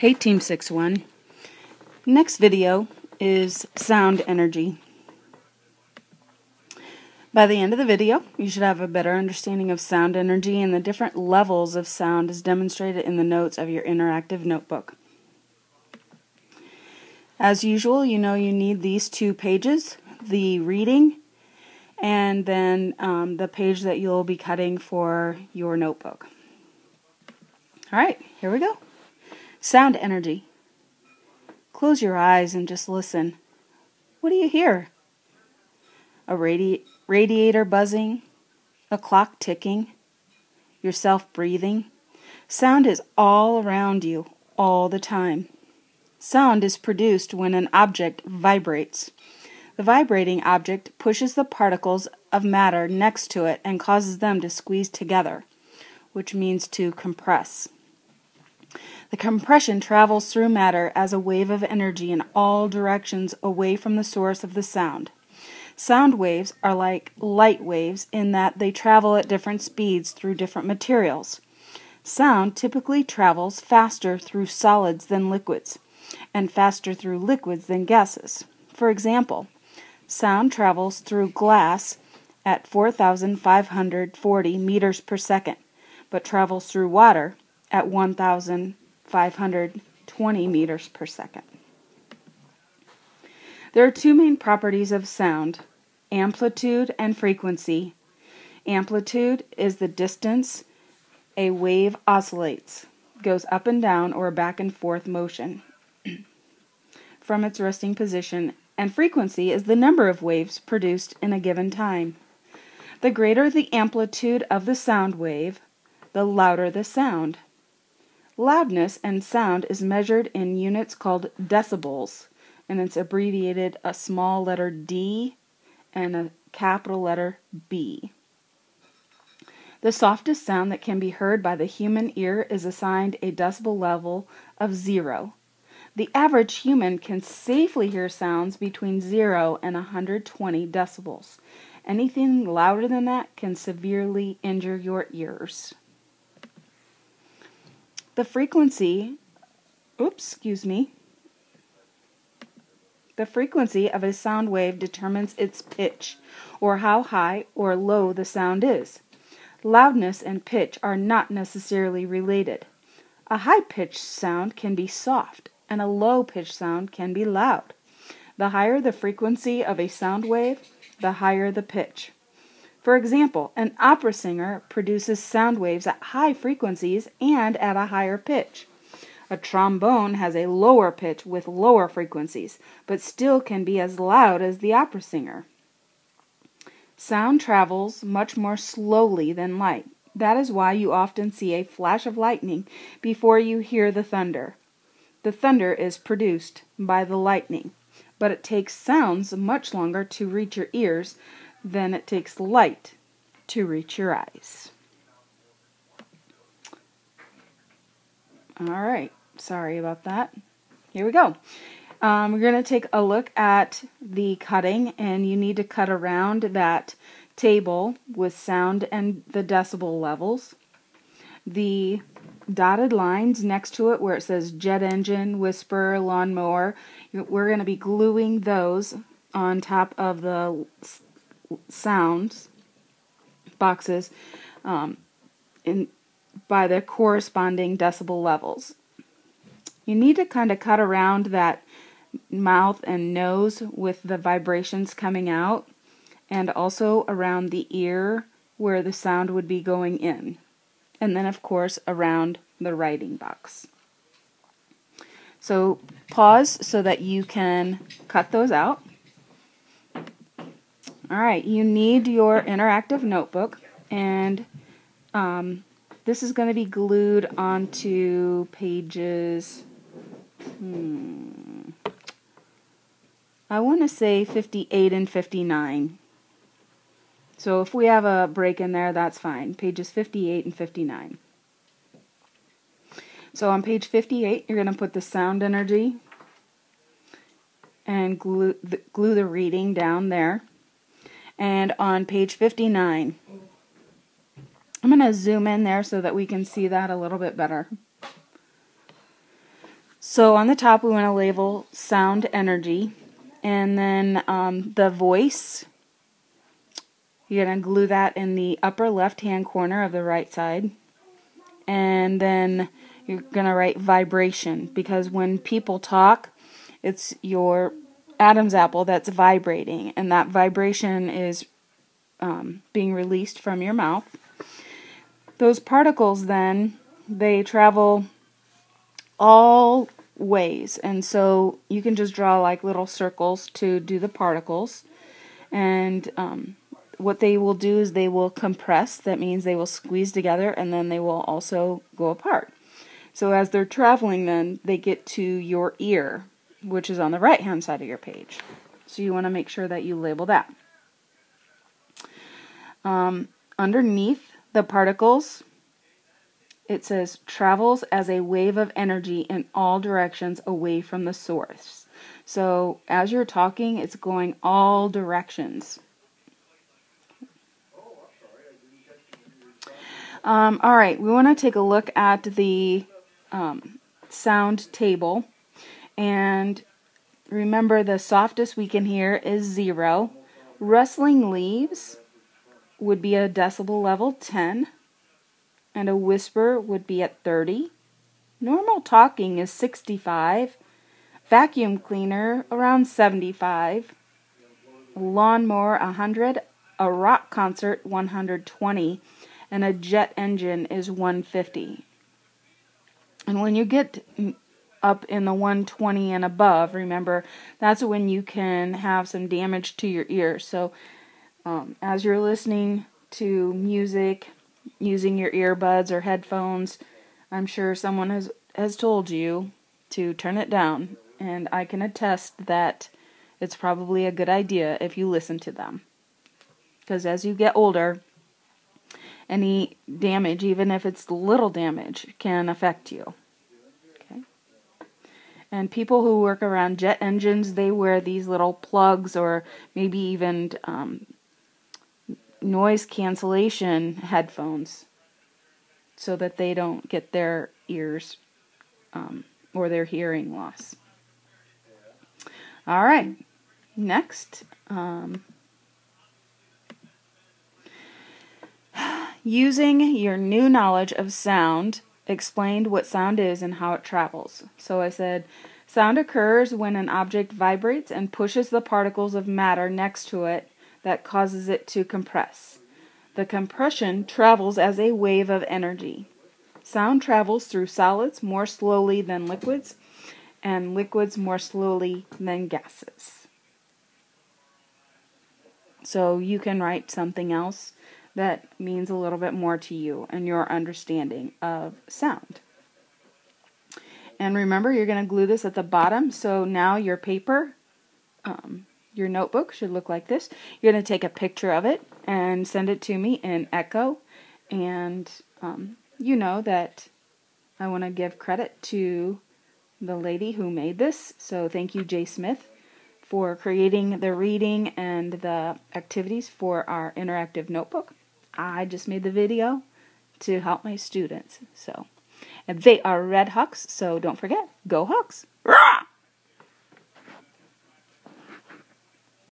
Hey Team 6-1. Next video is sound energy. By the end of the video, you should have a better understanding of sound energy and the different levels of sound as demonstrated in the notes of your interactive notebook. As usual, you know you need these two pages, the reading and then the page that you'll be cutting for your notebook. Alright, here we go. Sound energy. Close your eyes and just listen. What do you hear? A radiator buzzing, a clock ticking, yourself breathing. Sound is all around you, all the time. Sound is produced when an object vibrates. The vibrating object pushes the particles of matter next to it and causes them to squeeze together, which means to compress. The compression travels through matter as a wave of energy in all directions away from the source of the sound. Sound waves are like light waves in that they travel at different speeds through different materials. Sound typically travels faster through solids than liquids, and faster through liquids than gases. For example, sound travels through glass at 4,540 meters per second, but travels through water at 1,520 meters per second. There are two main properties of sound, amplitude and frequency. Amplitude is the distance a wave oscillates, goes up and down or back and forth motion from its resting position, and frequency is the number of waves produced in a given time. The greater the amplitude of the sound wave, the louder the sound. Loudness and sound is measured in units called decibels, and it's abbreviated a small letter D and a capital letter B. The softest sound that can be heard by the human ear is assigned a decibel level of 0. The average human can safely hear sounds between 0 and 120 decibels. Anything louder than that can severely injure your ears. The frequency of a sound wave determines its pitch, or how high or low the sound is. Loudness and pitch are not necessarily related. A high-pitched sound can be soft, and a low-pitched sound can be loud. The higher the frequency of a sound wave, the higher the pitch. For example, an opera singer produces sound waves at high frequencies and at a higher pitch. A trombone has a lower pitch with lower frequencies, but still can be as loud as the opera singer. Sound travels much more slowly than light. That is why you often see a flash of lightning before you hear the thunder. The thunder is produced by the lightning, but it takes sounds much longer to reach your ears than it takes light to reach your eyes. Alright, sorry about that. Here we go. We're going to take a look at the cutting, and you need to cut around that table with sound and the decibel levels. The dotted lines next to it where it says jet engine, whisper, lawnmower, we're going to be gluing those on top of the sounds boxes by the corresponding decibel levels. You need to kind of cut around that mouth and nose with the vibrations coming out, and also around the ear where the sound would be going in, and then of course around the writing box. So pause so that you can cut those out. Alright, you need your interactive notebook, and this is going to be glued onto pages, I want to say 58 and 59. So if we have a break in there, that's fine. Pages 58 and 59. So on page 58, you're going to put the sound energy and glue the reading down there. And on page 59, I'm going to zoom in there so that we can see that a little bit better. So on the top, we want to label sound energy, and then the voice, you're going to glue that in the upper left-hand corner of the right side, and then you're going to write vibration, because when people talk, it's your Adam's apple that's vibrating, and that vibration is being released from your mouth. Those particles then, they travel all ways, and so you can just draw like little circles to do the particles, and what they will do is they will compress. That means they will squeeze together, and then they will also go apart. So as they're traveling, then they get to your ear, which is on the right hand side of your page. So you want to make sure that you label that. Underneath the particles, it says travels as a wave of energy in all directions away from the source. So as you're talking, it's going all directions. Alright, we want to take a look at the sound table. And remember, the softest we can hear is 0. Rustling leaves would be a decibel level 10. And a whisper would be at 30. Normal talking is 65. Vacuum cleaner around 75. A lawnmower 100. A rock concert 120. And a jet engine is 150. And when you get up in the 120 and above, remember, that's when you can have some damage to your ears. So as you're listening to music, using your earbuds or headphones, I'm sure someone has told you to turn it down, and I can attest that it's probably a good idea if you listen to them. Because as you get older, any damage, even if it's little damage, can affect you. Okay. And people who work around jet engines, they wear these little plugs, or maybe even noise cancellation headphones, so that they don't get their ears or their hearing loss. Alright, next, using your new knowledge of sound, explained what sound is and how it travels. So I said, sound occurs when an object vibrates and pushes the particles of matter next to it that causes it to compress. The compression travels as a wave of energy. Sound travels through solids more slowly than liquids, and liquids more slowly than gases. So you can write something else that means a little bit more to you and your understanding of sound. And remember, you're going to glue this at the bottom, so now your paper, your notebook should look like this. You're going to take a picture of it and send it to me in Echo. And you know that I want to give credit to the lady who made this. So thank you, Jay Smith, for creating the reading and the activities for our interactive notebook. I just made the video to help my students. And they are Red Hawks, so don't forget, go Hawks! Rah!